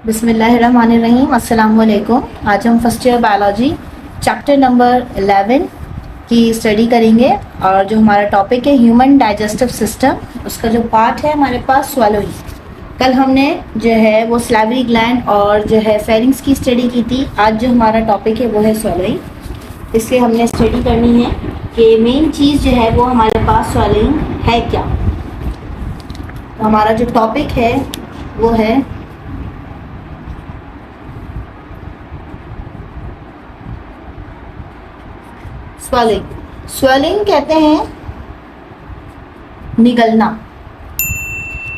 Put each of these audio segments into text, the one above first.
बिस्मिल्लाहिर्रहमानिर्रहीम। अस्सलाम वालेकुम। आज हम first year biology chapter number 11 की स्टडी करेंगे और जो हमारा टॉपिक है ह्यूमन डाइजेस्टिव सिस्टम, उसका जो पार्ट है हमारे पास स्वैलोइंग। कल हमने जो है वो सलाइवरी ग्लैंड और जो है फेरिंग्स की स्टडी की थी। आज जो हमारा टॉपिक है वो है स्वैलोइंग। इसलिए हमने स्टडी करनी है कि मेन चीज़ जो है वो हमारे पास स्वैलोइंग है क्या। तो हमारा जो टॉपिक है वो है स्वेलिंग। स्वेलिंग कहते हैं निगलना।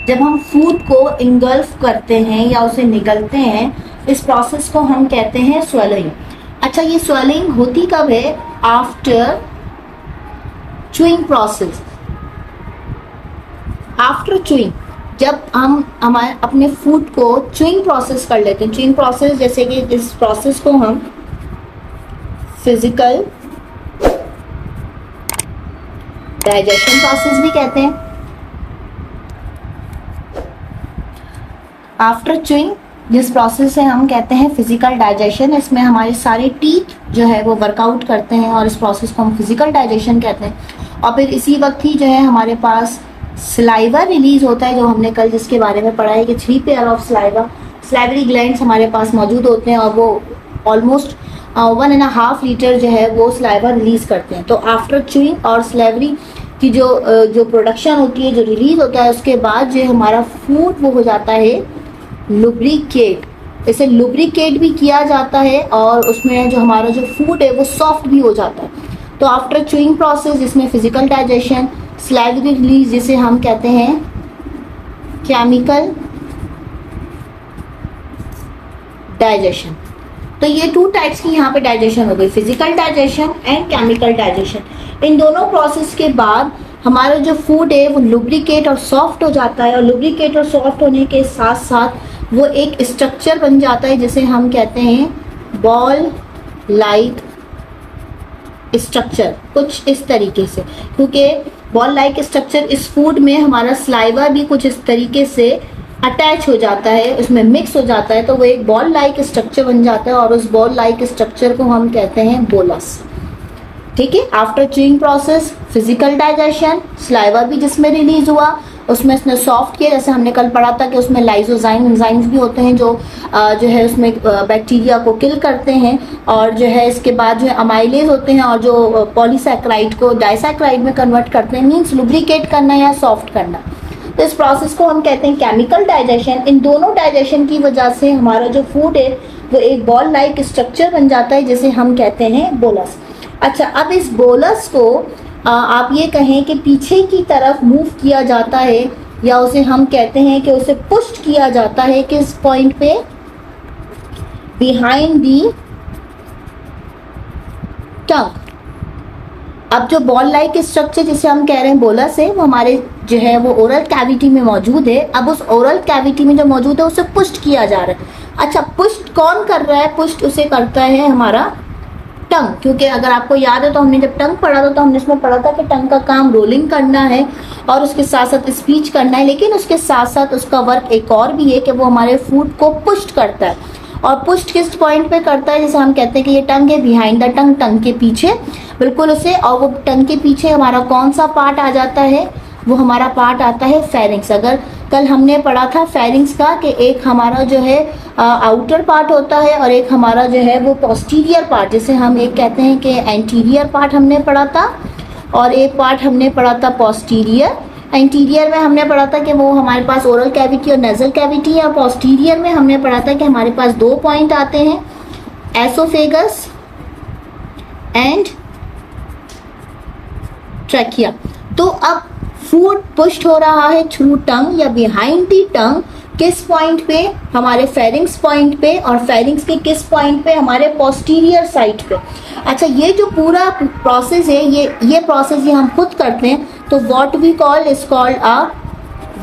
जब हम फूड को इंगल्फ करते हैं या उसे निगलते हैं, इस प्रोसेस को हम कहते हैं स्वेलिंग। अच्छा, ये स्वेलिंग होती कब है? After chewing process. After chewing, जब हम हमारे अपने फूड को च्यूइंग प्रोसेस कर लेते हैं। च्यूइंग प्रोसेस जैसे कि इस प्रोसेस को हम फिजिकल डाइजेशन प्रोसेस भी कहते हैं। आफ्टर च्यूइंग जिस प्रोसेस से हम कहते हैं फिजिकल डाइजेशन, इसमें हमारे सारे टीथ जो है वो वर्कआउट करते हैं और इस प्रोसेस को हम फिजिकल डाइजेशन कहते हैं। और फिर इसी वक्त ही जो है हमारे पास सलाइवा रिलीज होता है, जो हमने कल जिसके बारे में पढ़ा है कि 3 पेयर ऑफ सलाइवरी ग्लैंड्स हमारे पास मौजूद होते हैं और वो ऑलमोस्ट 1.5 लीटर जो है वो सलाइवा रिलीज करते हैं। तो आफ्टर च्यूइंग और सलाइवरी की जो प्रोडक्शन होती है, जो रिलीज होता है, उसके बाद जो हमारा फूड वो हो जाता है लुब्रिकेट। इसे लुब्रिकेट भी किया जाता है और उसमें जो हमारा जो फूड है वो सॉफ्ट भी हो जाता है। तो आफ्टर च्यूइंग प्रोसेस जिसमें फिजिकल डाइजेशन, सलाइवरी रिलीज जिसे हम कहते हैं केमिकल डाइजेशन। तो ये 2 टाइप्स की यहाँ पे डाइजेशन हो गई, physical digestion and chemical digestion. इन दोनों प्रोसेस के बाद हमारा जो फूड है वो लुब्रिकेट और सॉफ्ट हो जाता है और लुब्रिकेट और सॉफ्ट होने के साथ साथ वो एक स्ट्रक्चर बन जाता है जिसे हम कहते हैं बॉल लाइक स्ट्रक्चर। कुछ इस तरीके से, क्योंकि बॉल लाइक स्ट्रक्चर इस फूड में हमारा सलाइवा भी कुछ इस तरीके से अटैच हो जाता है, उसमें मिक्स हो जाता है, तो वो एक बॉल लाइक स्ट्रक्चर बन जाता है और उस बॉल लाइक स्ट्रक्चर को हम कहते हैं बोलस। ठीक है। After chewing process physical digestion, saliva भी जिसमें रिलीज हुआ उसमें इसने सॉफ्ट किया। जैसे हमने कल पढ़ा था कि उसमें लाइसोजाइम एंजाइम्स भी होते हैं जो है उसमें बैक्टीरिया को किल करते हैं। और जो है इसके बाद जो है अमाइलेज होते हैं और जो पॉलीसैकेराइड को डाइसैकेराइड में कन्वर्ट करते हैं, मीन्स लुब्रिकेट करना या सॉफ्ट करना। तो इस प्रोसेस को हम कहते हैं केमिकल डाइजेशन। इन दोनों डाइजेशन की वजह से हमारा जो फूड है वो एक बॉल लाइक स्ट्रक्चर बन जाता है जिसे हम कहते हैं बोलस। अच्छा, अब इस बोलस को आप ये कहें कि पीछे की तरफ मूव किया जाता है या उसे हम कहते हैं कि उसे पुश किया जाता है किस पॉइंट पे? बिहाइंड दी टंग। अब जो बॉल लाइक स्ट्रक्चर जिसे हम कह रहे हैं बोलस है, वो हमारे जो है वो ओरल कैविटी में मौजूद है। अब उस ओरल कैविटी में जो मौजूद है उसे पुश किया जा रहा है। अच्छा, पुश कौन कर रहा है? पुश उसे करता है हमारा टंग। क्योंकि अगर आपको याद है तो हमने जब टंग पढ़ा था तो हमने इसमें पढ़ा था कि टंग का काम रोलिंग करना है और उसके साथ साथ स्पीच करना है, लेकिन उसके साथ साथ उसका वर्क एक और भी है कि वो हमारे फूड को पुश करता है। और पुश किस पॉइंट पे करता है? जैसे हम कहते हैं कि ये टंग है, बिहाइंड द टंग, टंग के पीछे बिल्कुल उसे। और वो टंग के पीछे हमारा कौन सा पार्ट आ जाता है? वो हमारा पार्ट आता है फेरिंग्स। अगर कल हमने पढ़ा था फेरिंग्स का कि एक हमारा जो है आउटर पार्ट होता है और एक हमारा जो है वो पोस्टीरियर पार्ट, जिसे हम एक कहते हैं कि एंटीरियर पार्ट हमने पढ़ा था और एक पार्ट हमने पढ़ा था पोस्टीरियर। एंटीरियर में हमने पढ़ा था कि वो हमारे पास ओरल कैविटी और नेजल कैविटी है और पोस्टीरियर में हमने पढ़ा था कि हमारे पास 2 पॉइंट आते हैं, एसोफेगस एंड ट्रैकिया। तो अब फूड पुश्ड हो रहा है थ्रू टंग या बिहाइंड दी टंग किस पॉइंट पे? हमारे फेरिंग्स पॉइंट पे। और फेरिंग्स के किस पॉइंट पे? हमारे पोस्टीरियर साइड पे। अच्छा, ये जो पूरा प्रोसेस है ये प्रोसेस ये हम खुद करते हैं, तो what we call is called a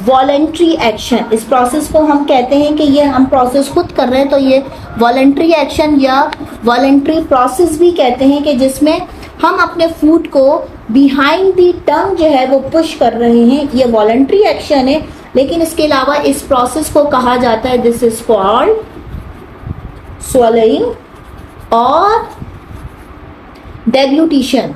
voluntary action. इस प्रोसेस को हम कहते हैं कि ये हम प्रोसेस खुद कर रहे हैं, तो ये वॉलेंट्री एक्शन या वॉलेंट्री प्रोसेस भी कहते हैं कि जिसमें हम अपने फूड को बिहाइंड दी टंग जो है वो पुश कर रहे हैं। ये वॉलंटरी एक्शन है, लेकिन इसके अलावा इस प्रोसेस को कहा जाता है, दिस इज कॉल्ड swallowing और deglutition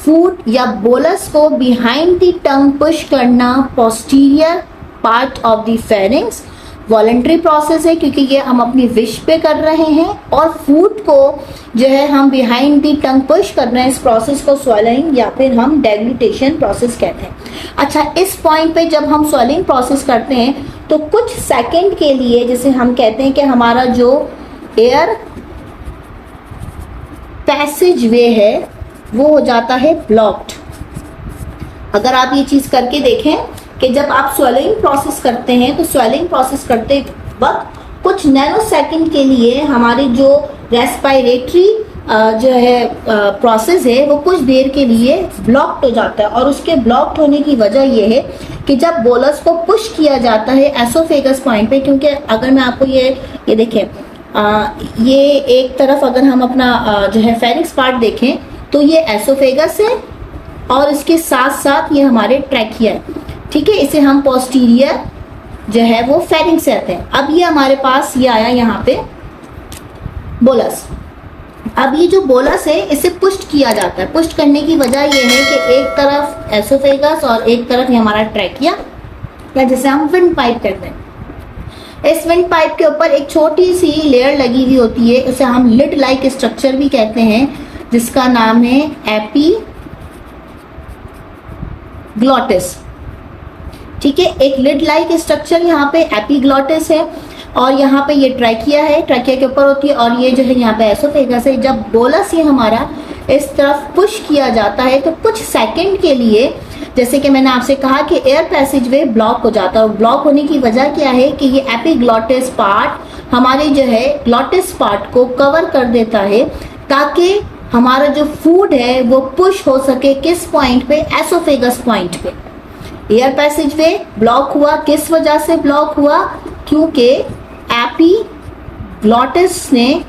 फूड या बोलस को बिहाइंड द टंग पुश करना posterior part of the pharynx. Voluntary process है क्योंकि ये हम अपनी विश पे कर रहे हैं, और फूड को जो है हम बिहाइंड द टंग पुश कर रहे हैं। इस प्रोसेस को स्वॉलोइंग या फिर हम डेग्लूटेशन प्रोसेस कहते हैं। अच्छा, इस पॉइंट पे जब हम स्वॉलोइंग प्रोसेस करते हैं तो कुछ सेकंड के लिए, जैसे हम कहते हैं कि हमारा जो एयर पैसेज वे है वो हो जाता है ब्लॉक्ड। अगर आप ये चीज करके देखें कि जब आप स्वॉलोइंग प्रोसेस करते हैं तो स्वॉलोइंग प्रोसेस करते वक्त कुछ नैनो सेकंड के लिए हमारी जो रेस्पिरेटरी जो है प्रोसेस है वो कुछ देर के लिए ब्लॉक्ड हो जाता है। और उसके ब्लॉक्ड होने की वजह ये है कि जब बोलस को पुश किया जाता है एसोफेगस पॉइंट पे, क्योंकि अगर मैं आपको ये देखें, ये एक तरफ अगर हम अपना जो है फेरिंक्स पार्ट देखें तो ये एसोफेगस है और इसके साथ साथ ये हमारे ट्रैकिया है, ठीक है। इसे हम पोस्टीरियर जो है वो फेरिंक्स कहते हैं। अब ये हमारे पास ये आया यहाँ पे बोलस। अब ये जो बोलस है इसे पुष्ट किया जाता है। पुष्ट करने की वजह ये है कि एक तरफ एसोफेगस और एक तरफ ये हमारा ट्रैकिया, या जिसे हम विंड पाइप कहते हैं। इस विंड पाइप के ऊपर एक छोटी सी लेयर लगी हुई होती है, उसे हम लिड लाइक स्ट्रक्चर भी कहते हैं, जिसका नाम है एपीग्लॉटिस, ठीक है। एक लिड लाइक स्ट्रक्चर यहाँ पे एपीग्लॉटिस है और यहाँ पे ये ट्रैकिया है, ट्रैकिया के ऊपर होती है, और ये जो है यहाँ पे एसोफेगस है। जब बोलस ये हमारा इस तरफ पुश किया जाता है तो कुछ सेकंड के लिए, जैसे कि मैंने आपसे कहा कि एयर पैसेज वे ब्लॉक हो जाता है। और ब्लॉक होने की वजह क्या है कि ये एपीग्लॉटिस पार्ट हमारे जो है ग्लॉटिस पार्ट को कवर कर देता है, ताकि हमारा जो फूड है वो पुश हो सके किस पॉइंट पे, एसोफेगस पॉइंट पे। एयर पैसेज वे ब्लॉक हुआ, किस वजह से ब्लॉक हुआ, क्योंकि एपीग्लॉटिस ने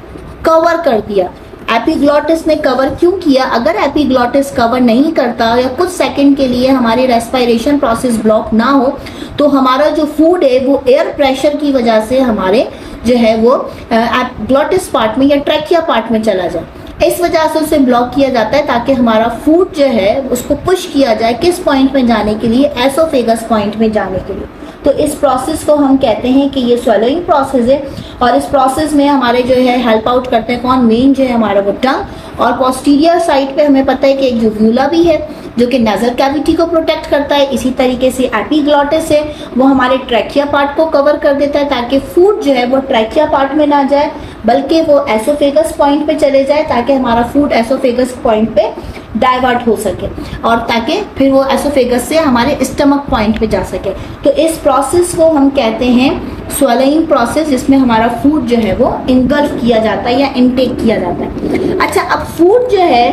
कवर कर दिया। एपीग्लॉटिस ने कवर क्यों किया? अगर एपीग्लॉटिस कवर नहीं करता या कुछ सेकंड के लिए हमारी रेस्पिरेशन प्रोसेस ब्लॉक ना हो तो हमारा जो फूड है वो एयर प्रेशर की वजह से हमारे जो है वो ग्लॉटिस पार्ट में या ट्रैकिया पार्ट में चला जाए। इस वजह से उसे ब्लॉक किया जाता है ताकि हमारा फूड जो है उसको पुश किया जाए किस पॉइंट में जाने के लिए, एसोफेगस पॉइंट में जाने के लिए। तो इस प्रोसेस को हम कहते हैं कि ये स्वॉलोइंग प्रोसेस है। और इस प्रोसेस में हमारे जो है हेल्प आउट करते हैं कौन? मेन जो है हमारा वो टंग। और पोस्टीरियर साइड पे हमें पता है कि एक यूव्यूला भी है जो कि नेजल कैविटी को प्रोटेक्ट करता है। इसी तरीके से एपीग्लॉटिस है, वो हमारे ट्रैकिया पार्ट को कवर कर देता है ताकि फूड जो है वो ट्रैकिया पार्ट में ना जाए बल्कि वो एसोफेगस पॉइंट पे चले जाए, ताकि हमारा फूड एसोफेगस पॉइंट पे डाइवर्ट हो सके और ताकि फिर वो एसोफेगस से हमारे स्टमक पॉइंट पे जा सके। तो इस प्रोसेस को हम कहते हैं स्वॉलोइंग प्रोसेस, जिसमें हमारा फूड जो है वो इनगल्फ किया जाता है या इनटेक किया जाता है। अच्छा, अब फूड जो है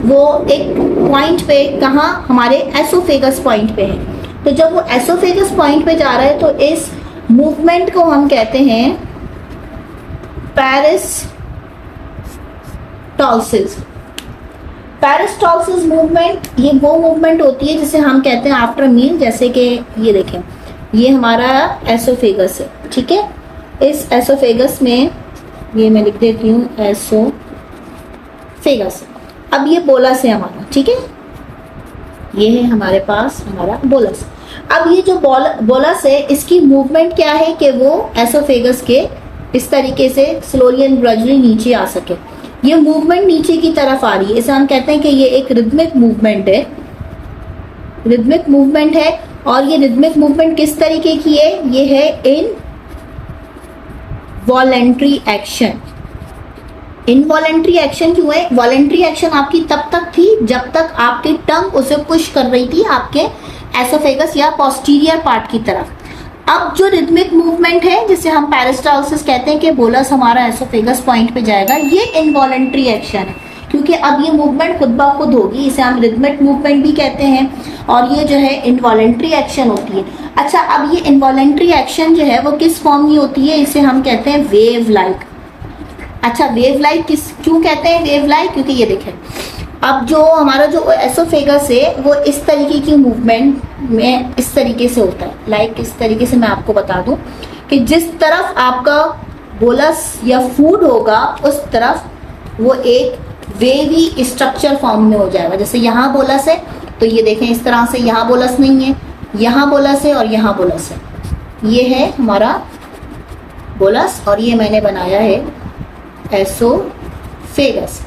वो एक पॉइंट पे कहाँ? हमारे एसोफेगस पॉइंट पे है। तो जब वो एसोफेगस पॉइंट पे जा रहा है तो इस मूवमेंट को हम कहते हैं पेरिस्टालसिस। पेरिस्टालसिस मूवमेंट ये वो मूवमेंट होती है जिसे हम कहते हैं आफ्टर मील। जैसे कि ये देखें, ये हमारा एसोफेगस है, ठीक है। इस एसोफेगस में ये मैं लिख देती हूँ एसोफेगस। अब ये बोलस है हमारा, ठीक है, ये है हमारे पास हमारा बोलस। अब ये जो बोलस है इसकी मूवमेंट क्या है कि वो एसोफेगस के इस तरीके से स्लोली एंड ग्रेजुअली नीचे आ सके। ये मूवमेंट नीचे की तरफ आ रही है, इसे हम कहते हैं कि ये एक रिदमिक मूवमेंट है। रिदमिक मूवमेंट है और ये रिदमिक मूवमेंट किस तरीके की है? ये है इनवॉलेंट्री एक्शन। इनवॉलेंट्री एक्शन क्यों है? वॉलेंट्री एक्शन आपकी तब तक थी जब तक आपकी टंग उसे पुश कर रही थी आपके एसोफेगस या पोस्टीरियर पार्ट की तरफ। अब जो रिदमिक मूवमेंट है जिसे हम पेरिस्टालसिस कहते हैं कि बोलस हमारा एसोफेगस पॉइंट पे जाएगा, ये इनवॉलेंट्री एक्शन है क्योंकि अब ये मूवमेंट खुद ब खुद होगी। इसे हम रिदमिक मूवमेंट भी कहते हैं और ये जो है इनवॉलेंट्री एक्शन होती है। अच्छा, अब ये इनवॉलेंट्री एक्शन जो है वो किस फॉर्म की होती है? इसे हम कहते हैं वेव लाइक। अच्छा, वेव लाइक क्यों कहते हैं वेव लाइक? क्योंकि ये देखें, अब जो हमारा जो एसोफेगस है वो इस तरीके की मूवमेंट में इस तरीके से होता है। लाइक इस तरीके से मैं आपको बता दूं कि जिस तरफ आपका बोलस या फूड होगा उस तरफ वो एक वेवी स्ट्रक्चर फॉर्म में हो जाएगा। जैसे यहाँ बोलस है तो ये देखें इस तरह से, यहाँ बोलस नहीं है, यहाँ बोलस है और यहाँ बोलस है। ये है हमारा बोलस और ये मैंने बनाया है एसोफेगस।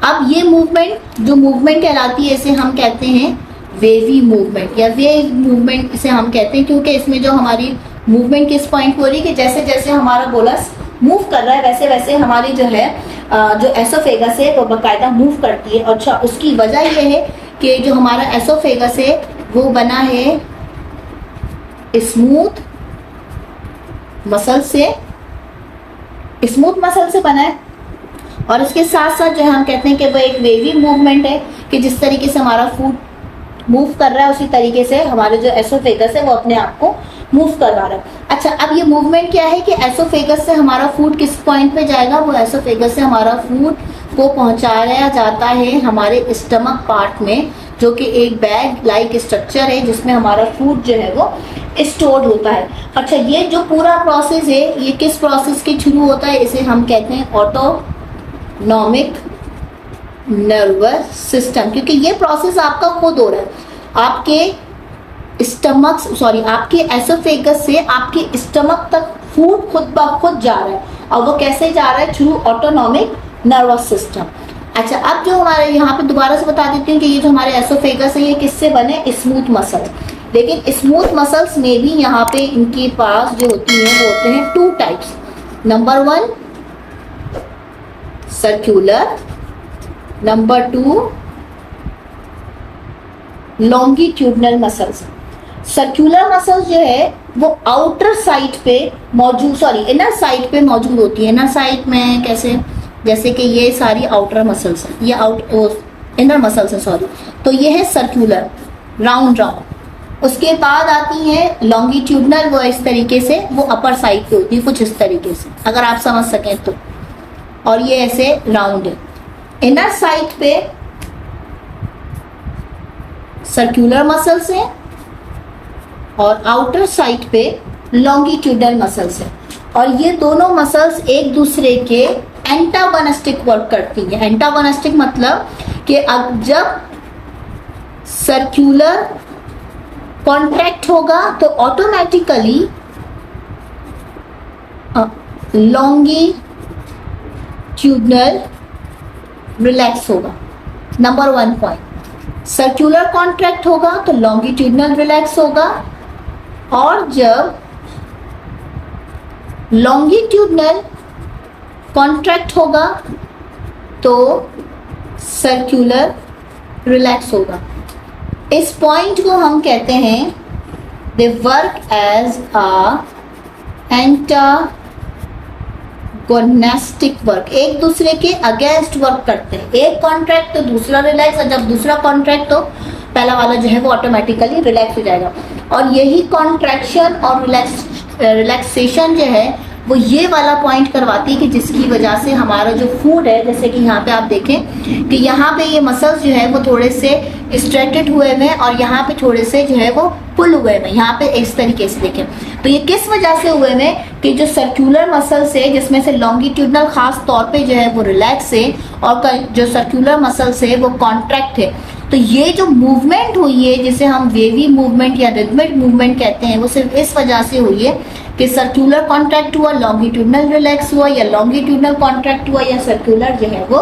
अब ये मूवमेंट जो मूवमेंट कहलाती है इसे हम कहते हैं वेवी मूवमेंट या वेव मूवमेंट इसे हम कहते हैं, क्योंकि इसमें जो हमारी मूवमेंट किस पॉइंट हो रही है कि जैसे जैसे हमारा बोलस मूव कर रहा है वैसे वैसे हमारी जो है जो एसोफेगस है वो बाकायदा मूव करती है। अच्छा, उसकी वजह यह है कि जो हमारा एसोफेगस है वो बना है स्मूथ मसल से, स्मूथ मसल से बना है और इसके साथ साथ जो हम कहते हैं कि वो एक वेवी मूवमेंट है कि जिस तरीके से हमारा फूड मूव कर रहा है उसी तरीके से हमारे जो एसोफेगस है वो अपने आप को मूव करवा रहा है। अच्छा, अब ये मूवमेंट क्या है कि एसोफेगस से हमारा फूड किस पॉइंट पे जाएगा, वो एसोफेगस से हमारा फूड को पहुंचाया जाता है हमारे स्टमक पार्ट में, जो कि एक बैग लाइक स्ट्रक्चर है जिसमें हमारा फूड जो है वो स्टोर्ड होता है। अच्छा, ये जो पूरा प्रोसेस है ये किस प्रोसेस के थ्रू होता है, इसे हम कहते हैं ऑटोनॉमिक नर्वस सिस्टम, क्योंकि ये प्रोसेस आपका खुद हो रहा है। आपके स्टमक आपके एसोफेगस से आपके स्टमक तक फूड खुद ब खुद जा रहा है और वो कैसे जा रहा है, थ्रू ऑटोनॉमिक नर्वस सिस्टम। अच्छा, अब जो हमारे यहाँ पे दोबारा से बता देती हूँ कि ये जो हमारे एसोफेगस है ये किससे बने, स्मूथ मसल्स। लेकिन स्मूथ मसल्स में भी यहाँ पे इनके पास जो होती है वो होते हैं two types. Number 1 circular, number 2 longitudinal muscles. Circular muscles जो है वो आउटर साइड पे मौजूद इनर साइड पे मौजूद होती है। इनर साइड में कैसे, जैसे कि ये सारी आउटर मसल्स हैं, ये इनर मसल्स हैं तो ये है सर्कुलर, राउंड राउंड। उसके बाद आती है लॉन्गिट्यूडनल, वो इस तरीके से वो अपर साइड पे होती है कुछ इस तरीके से, अगर आप समझ सकें तो, और ये ऐसे राउंड है। इनर साइड पे सर्कुलर मसल्स हैं और आउटर साइड पे लॉन्गिट्यूडनल मसल्स हैं, और ये दोनों मसल्स एक दूसरे के एंटागोनिस्टिक वर्क करती हैं। एंटागोनिस्टिक मतलब कि अब जब सर्कुलर कॉन्ट्रैक्ट होगा तो ऑटोमेटिकली लॉन्गिट्यूडनल रिलैक्स होगा। नंबर 1 पॉइंट, सर्कुलर कॉन्ट्रैक्ट होगा तो लॉन्गिट्यूडनल रिलैक्स होगा, और जब लॉन्गिट्यूडनल कॉन्ट्रैक्ट होगा तो सर्कुलर रिलैक्स होगा। इस पॉइंट को हम कहते हैं they work as antagonistic work, एक दूसरे के अगेंस्ट वर्क करते हैं। एक कॉन्ट्रैक्ट तो दूसरा रिलैक्स, और जब दूसरा कॉन्ट्रैक्ट तो पहला वाला जो है वो ऑटोमेटिकली रिलैक्स हो जाएगा। और यही कॉन्ट्रैक्शन और रिलैक्सेशन जो है वो ये वाला पॉइंट करवाती है कि जिसकी वजह से हमारा जो फूड है, जैसे कि यहाँ पे आप देखें कि यहाँ पे ये मसल्स जो है वो थोड़े से स्ट्रेटेड हुए हुए हैं और यहाँ पे थोड़े से जो है वो पुल हुए हुए हैं। यहाँ पे इस तरीके से देखें तो ये किस वजह से हुए हुए कि जो सर्कुलर मसल्स है जिसमें से लॉन्गिट्यूडनल खास तौर पे जो है वो रिलैक्स है और जो सर्कुलर मसल्स है वो कॉन्ट्रैक्ट है। तो ये जो मूवमेंट हुई है जिसे हम वेवी मूवमेंट या रिदमिक मूवमेंट कहते हैं वो सिर्फ इस वजह से हुई है कि सर्कुलर कॉन्ट्रैक्ट हुआ, लॉन्गिट्यूडनल रिलैक्स हुआ, या लॉन्गिट्यूडनल कॉन्ट्रैक्ट हुआ या सर्कुलर जो है वो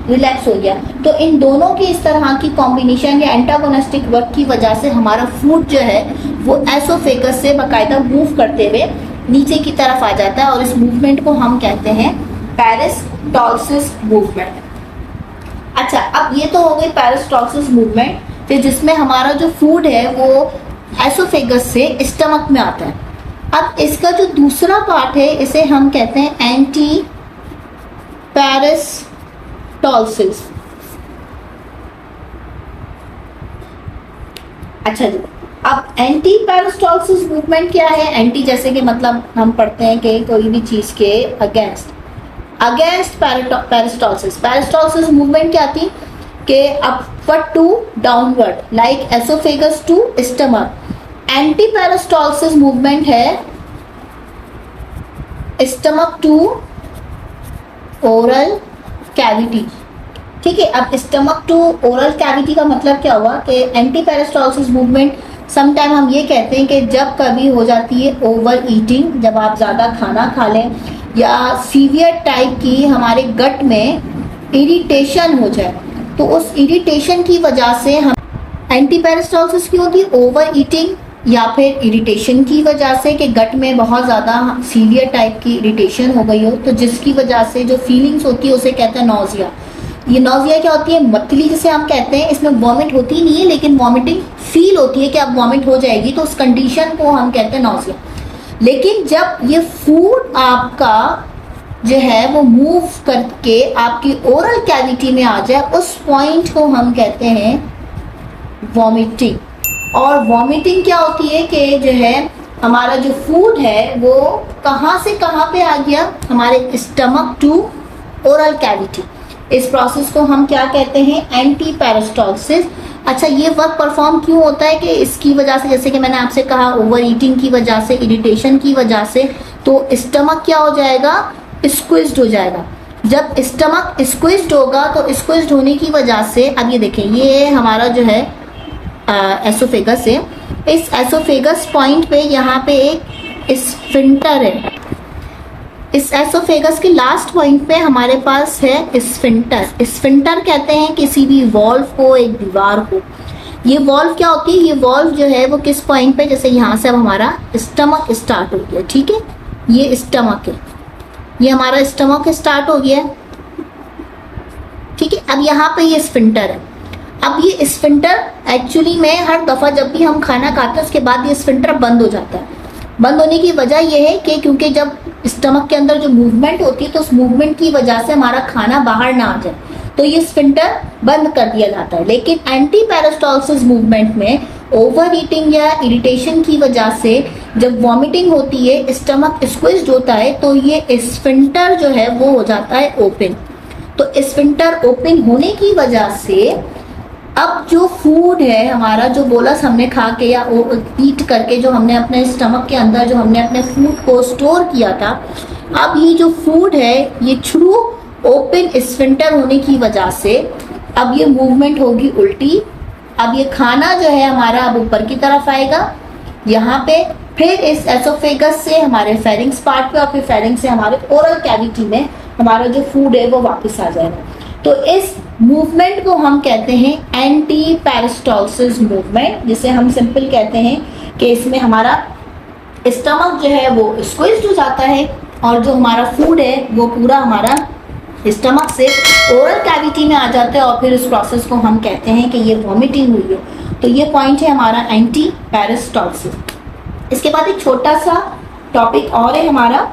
रिलैक्स हो गया। तो इन दोनों की इस तरह की कॉम्बिनेशन या एंटागोनिस्टिक वर्क की वजह से हमारा फूड जो है वो एसोफेगस से बाकायदा मूव करते हुए नीचे की तरफ आ जाता है, और इस मूवमेंट को हम कहते हैं पेरिस्टालसिस मूवमेंट। अच्छा, अब ये तो हो गई पेरिस्टालसिस मूवमेंट, फिर जिसमें हमारा जो फूड है वो एसोफेगस से स्टमक में आता है। अब इसका जो दूसरा पार्ट है इसे हम कहते हैं एंटी पेरिस्टालसिस। अच्छा जी, अब एंटी पेरिस्टालसिस मूवमेंट क्या है? एंटी जैसे कि मतलब हम पढ़ते हैं कि कोई भी चीज के अगेंस्ट पेरिस्टालसिस। पेरिस्टालसिस मूवमेंट क्या थी के upward to downward like oesophagus to stomach. Anti peristalsis movement है स्टमक टू ओरल कैविटी। ठीक है, अब स्टमक टू ओरल कैविटी का मतलब क्या हुआ कि एंटी पेरिस्टालसिस मूवमेंट समटाइम हम ये कहते हैं कि जब कभी हो जाती है ओवर ईटिंग, जब आप ज़्यादा खाना खा लें या सीवियर टाइप की हमारे गट में इरिटेशन हो जाए, तो उस इरिटेशन की वजह से हम एंटी पेरिस्टालसिस की होती है ओवर ईटिंग या फिर इरिटेशन की वजह से कि गट में बहुत ज़्यादा सीवियर टाइप की इरिटेशन हो गई हो, तो जिसकी वजह से जो फीलिंग्स होती है उसे कहते हैं नौजिया। ये नौजिया क्या होती है? मतली जिसे हम कहते हैं। इसमें वॉमिट होती नहीं है लेकिन वॉमिटिंग फील होती है कि अब वॉमिट हो जाएगी, तो उस कंडीशन को हम कहते हैं नौजिया। लेकिन जब ये फूड आपका जो है वो मूव करके आपकी ओरल कैविटी में आ जाए, उस पॉइंट को हम कहते हैं वॉमिटिंग। और वॉमिटिंग क्या होती है कि जो है हमारा जो फूड है वो कहाँ से कहाँ पे आ गया, हमारे स्टमक टू ओरल कैविटी। इस प्रोसेस को हम क्या कहते हैं? Anti peristalsis. अच्छा, ये वर्क परफॉर्म क्यों होता है? कि इसकी वजह से, जैसे कि मैंने आपसे कहा, ओवर ईटिंग की वजह से, इरिटेशन की वजह से, तो स्टमक क्या हो जाएगा? स्क्विज्ड हो जाएगा। जब स्टमक स्क्विज्ड होगा तो स्क्विज्ड होने की वजह से, अब ये देखें, ये हमारा जो है एसोफेगस है। इस एसोफेगस पॉइंट पे यहाँ पे एक स्फिंक्टर है। इस एसोफेगस के लास्ट पॉइंट पे हमारे पास है स्फिंक्टर। स्फिंक्टर कहते हैं किसी भी वॉल्व को, एक दीवार को। ये वॉल्व क्या होती है? ये वॉल्व जो है वो किस पॉइंट पे, जैसे यहाँ से अब हमारा स्टमक स्टार्ट हो गया, ठीक है, ये स्टमक है, ये हमारा स्टमक स्टार्ट हो गया, ठीक है। अब यहाँ पे ये स्फिंक्टर है। अब ये स्फिंक्टर एक्चुअली में हर दफा जब भी हम खाना खाते हैं उसके बाद ये स्फिंक्टर बंद हो जाता है। बंद होने की वजह यह है कि क्योंकि जब स्टमक के अंदर जो मूवमेंट होती है तो उस मूवमेंट की वजह से हमारा खाना बाहर ना आ जाए, तो ये स्फिंक्टर बंद कर दिया जाता है। लेकिन एंटी पेरिस्टालसिस मूवमेंट में ओवर ईटिंग या इरिटेशन की वजह से जब वॉमिटिंग होती है, स्टमक स्क्विज्ड होता है, तो ये स्फिंक्टर जो है वो हो जाता है ओपन। तो स्फिंक्टर ओपन होने की वजह से अब जो फूड है हमारा, जो बोलस हमने खा के या ईट करके जो हमने अपने स्टमक के अंदर जो हमने अपने फूड को स्टोर किया था, अब ये जो फूड है ये थ्रू ओपन स्फिंक्टर होने की वजह से अब ये मूवमेंट होगी उल्टी। अब ये खाना जो है हमारा अब ऊपर की तरफ आएगा यहाँ पे, फिर इस एसोफेगस से हमारे फेरिंग्स पार्ट पे और फिर फेरिंग्स से हमारे ओरल कैविटी में हमारा जो फूड है वो वापस आ जाएगा। तो इस मूवमेंट को हम कहते हैं एंटी पेरिस्टालसिस मूवमेंट, जिसे हम सिंपल कहते हैं कि इसमें हमारा स्टमक जो है वो स्क्विज्ड हो जाता है और जो हमारा फूड है वो पूरा हमारा स्टमक से ओरल कैविटी में आ जाता है और फिर इस प्रोसेस को हम कहते हैं कि ये वॉमिटिंग हुई है। तो ये पॉइंट है हमारा एंटी पेरिस्टालसिस। इसके बाद एक छोटा सा टॉपिक और है हमारा,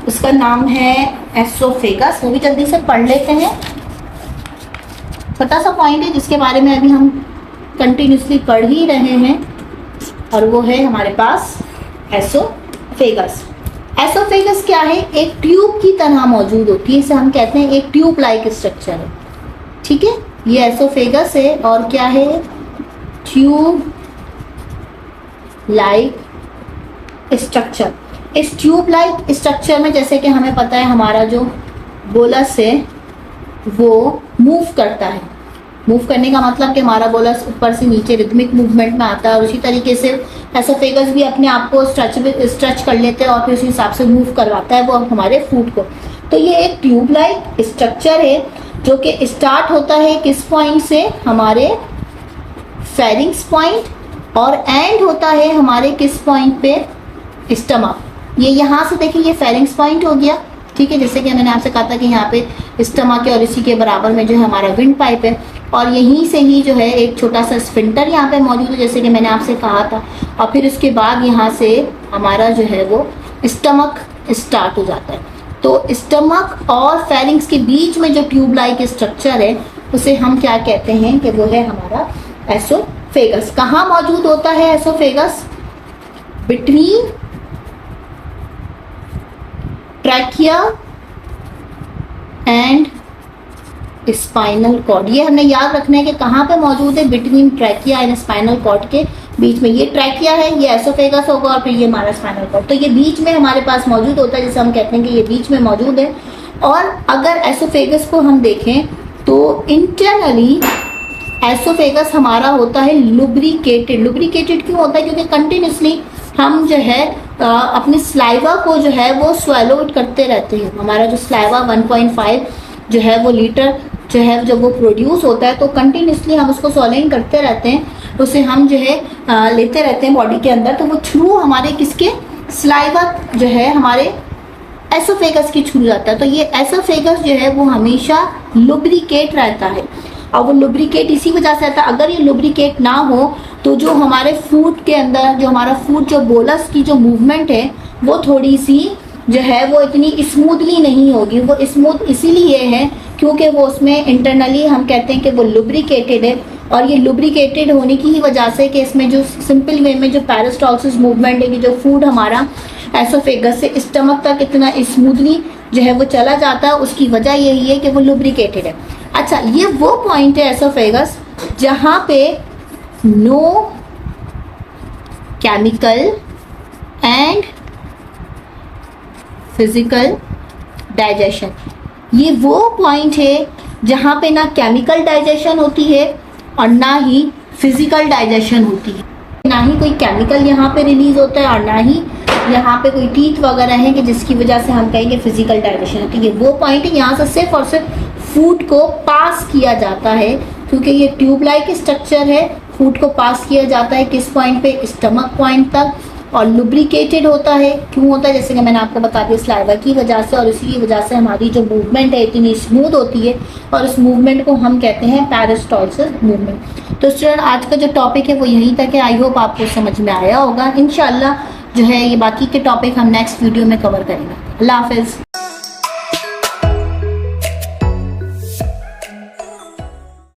उसका नाम है एसोफेगस। वो भी जल्दी से पढ़ लेते हैं। छोटा सा पॉइंट है जिसके बारे में अभी हम कंटिन्यूसली पढ़ ही रहे हैं और वो है हमारे पास एसोफेगस। एसोफेगस क्या है? एक ट्यूब की तरह मौजूद होती है, इसे हम कहते हैं एक ट्यूब लाइक स्ट्रक्चर है, ठीक है। ये एसोफेगस है और क्या है? Tube like structure. इस ट्यूब लाइक स्ट्रक्चर में जैसे कि हमें पता है हमारा जो बोलस है वो मूव करता है। मूव करने का मतलब कि हमारा बोलस ऊपर से नीचे रिदमिक मूवमेंट में आता है और उसी तरीके से एसोफेगस भी अपने आप को स्ट्रेच कर लेते हैं और फिर उसी हिसाब से मूव करवाता है वो हमारे फूड को। तो ये एक ट्यूब लाइक स्ट्रक्चर है जो कि स्टार्ट होता है किस पॉइंट से? हमारे फेरिंग्स पॉइंट और एंड होता है हमारे किस पॉइंट पे? स्टमक। ये यहाँ से देखिए ये फेरिंग्स पॉइंट हो गया, ठीक है। जैसे कि मैंने आपसे कहा था कि यहाँ पे स्टमक है और इसी के बराबर में जो है हमारा विंड पाइप है और यहीं से ही जो है एक छोटा सा स्फिंक्टर यहाँ पे मौजूद है, जैसे कि मैंने आपसे कहा था। और फिर उसके बाद यहाँ से हमारा जो है वो स्टमक स्टार्ट हो जाता है। तो स्टमक और फेरिंग्स के बीच में जो ट्यूब लाइक स्ट्रक्चर है उसे हम क्या कहते हैं कि वो है हमारा एसोफेगस। कहाँ मौजूद होता है oesophagus? Between trachea and spinal cord. ये हमने याद रखना है कि कहाँ पे मौजूद है, between trachea and spinal cord के बीच में। ये ट्रैकिया है, ये एसोफेगस होगा और फिर ये हमारा स्पाइनल कॉर्ड। तो ये बीच में हमारे पास मौजूद होता है, जिसे हम कहते हैं कि ये बीच में मौजूद है। और अगर एसोफेगस को हम देखें तो इंटरनली एसोफेगस हमारा होता है लुब्रिकेटेड। लुब्रिकेटेड क्यों होता है? क्योंकि कंटिन्यूसली हम जो है अपने स्लाइवा को जो है वो स्वेलो करते रहते हैं। हमारा जो स्लाइवा 1.5 जो है वो लीटर जो है जब वो प्रोड्यूस होता है तो कंटिन्यूसली हम उसको सॉलिंग करते रहते हैं, उसे हम जो है लेते रहते हैं बॉडी के अंदर। तो वो थ्रू हमारे किसके स्लाइवा जो है हमारे एसोफेगस की छू जाता है। तो ये एसोफेगस जो है वो हमेशा लुब्रिकेट रहता है, और वो लुब्रिकेट इसी वजह से रहता है। अगर ये लुब्रिकेट ना हो तो जो हमारे फूड के अंदर जो हमारा फूड जो बोलस की जो मूवमेंट है वो थोड़ी सी जो है वो इतनी स्मूथली नहीं होगी। वो स्मूथ इसीलिए है क्योंकि वो उसमें इंटरनली हम कहते हैं कि वो लुब्रिकेटेड है, और ये लुब्रिकेटेड होने की ही वजह से कि इसमें जो सिंपल वे में जो पेरिस्टाल्सिस मूवमेंट है कि जो फूड हमारा एसोफेगस से स्टमक तक इतना स्मूथली जो है वो चला जाता है, उसकी वजह यही है कि वो लुब्रिकेटेड है। अच्छा, ये वो पॉइंट है एसोफेगस जहाँ पे no chemical and physical digestion. ये वो पॉइंट है जहाँ पे ना केमिकल डाइजेशन होती है और ना ही फिजिकल डाइजेशन होती है। ना ही कोई केमिकल यहाँ पे रिलीज होता है और ना ही यहाँ पे कोई टीथ वगैरह है कि जिसकी वजह से हम कहेंगे फिजिकल डाइजेशन होती है। ये वो पॉइंट है यहाँ से सिर्फ और सिर्फ फूड को पास किया जाता है, क्योंकि ये ट्यूब लाइक स्ट्रक्चर है। फूड को पास किया जाता है किस पॉइंट पे? स्टमक पॉइंट तक। और लुब्रिकेटेड होता है, क्यों होता है? जैसे कि मैंने आपको बता दिया, स्लाइवा की वजह से, और इसी की वजह से हमारी जो मूवमेंट है इतनी स्मूथ होती है, और उस मूवमेंट को हम कहते हैं पेरिस्टाल्सिस मूवमेंट। तो स्टूडेंट, आज का जो टॉपिक है वो यहीं तक है। आई होप आपको समझ में आया होगा। इंशाल्लाह जो है ये बाकी के टॉपिक हम नेक्स्ट वीडियो में कवर करेंगे। अल्लाह हाफिज़।